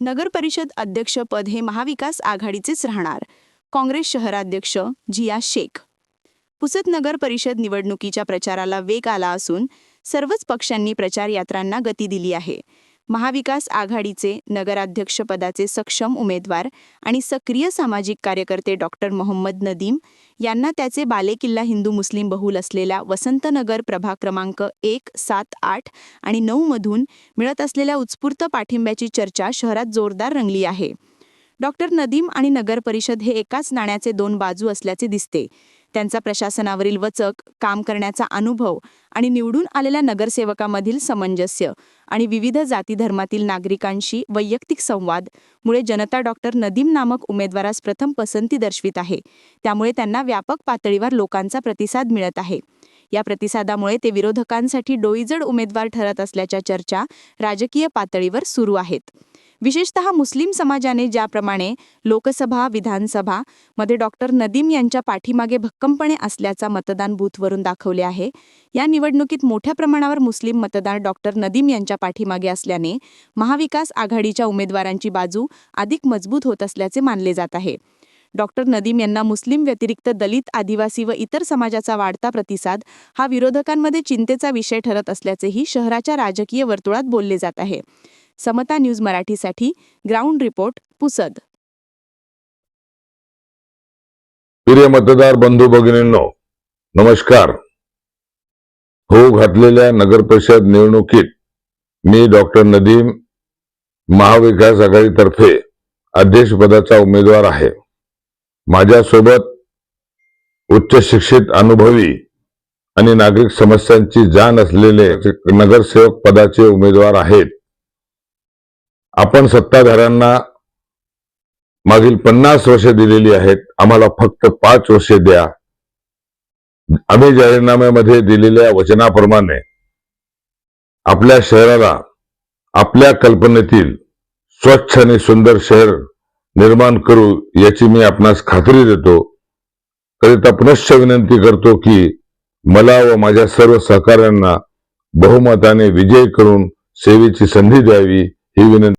नगर परिषद अध्यक्षपद हे महाविकास आघाडीचेच राहणार. काँग्रेस शहराध्यक्ष जिया शेख. पुसद नगर परिषद निवडणुकीच्या प्रचाराला वेग आला असून सर्वच पक्षांनी प्रचार यात्रांना गती दिली आहे. महाविकास आघाडीचे नगराध्यक्षपदाचे सक्षम उमेदवार आणि सक्रिय सामाजिक कार्यकर्ते डॉक्टर मोहम्मद नदीम यांना त्याचे बालेकिल्ला हिंदू मुस्लिम बहुल असलेल्या वसंतनगर प्रभाग क्रमांक 1, 7, 8 आणि 9 मधून मिळत असलेल्या उत्स्फूर्त पाठिंब्याची चर्चा शहरात जोरदार रंगली आहे. डॉक्टर नदीम आणि नगर परिषद हे एकाच नाण्याचे दोन बाजू असल्याचे दिसते. त्यांचा प्रशासनावरील वचक, काम करण्याचा अनुभव आणि निवडून आलेल्या नगरसेवकामधील सामंजस्य आणि विविध जाती धर्मातील नागरिकांशी वैयक्तिक संवाद मुळे जनता डॉक्टर नदीम नामक उमेदवारास प्रथम पसंती दर्शवित आहे. त्यामुळे त्यांना व्यापक पातळीवर लोकांचा प्रतिसाद मिळत आहे. या प्रतिसादामुळे ते विरोधकांसाठी डोईजड उमेदवार ठरत असल्याच्या चर्चा राजकीय पातळीवर सुरू आहेत. विशेषतः मुस्लिम समाजाने ज्याप्रमाणे लोकसभा, विधानसभा मध्ये डॉक्टर नदीम यांच्या पाठीमागे भक्कमपणे असल्याचा मतदान बूथवरून दाखवले आहे, या निवडणुकीत मोठ्या प्रमाणावर मुस्लिम मतदार डॉक्टर नदीम यांच्या पाठीमागे असल्याने महाविकास आघाडीच्या उमेदवारांची बाजू अधिक मजबूत होत असल्याचे मानले जात आहे. डॉक्टर नदीम यांना मुस्लिम व्यतिरिक्त दलित, आदिवासी व इतर समाजाचा वाढता प्रतिसाद हा विरोधकांमध्ये चिंतेचा विषय ठरत असल्याचेही शहराच्या राजकीय वर्तुळात बोलले जात आहे. समता न्यूज मराठीसाठी ग्राउंड रिपोर्ट, पुसद. प्रिय मतदार बंधू भगिनींनो, नमस्कार. होऊ घातलेल्या नगर परिषद निवडणुकीत मी डॉक्टर नदीम महाविकास आघाडीतर्फे अध्यक्षपदाचा उमेदवार आहे. माझ्यासोबत उच्च शिक्षित, अनुभवी आणि नागरिक समस्यांची जाण असलेले नगरसेवक पदाचे उमेदवार आहेत. आपण सत्ताधाऱ्यांना मागील 50 वर्षे दिलेली आहेत. आम्हाला फक्त 5 वर्षे द्या. आम्ही जाहीरनाम्यामध्ये दिलेल्या वचनाप्रमाणे आपल्या शहराला आपल्या कल्पनेतील स्वच्छ आणि सुंदर शहर निर्माण करू याची मी आपणास खात्री देतो. करिता पुनश्च विनंती करतो की मला व माझ्या सर्व सहकाऱ्यांना बहुमताने विजयी करून सेवेची संधी द्यावी ही विनंती.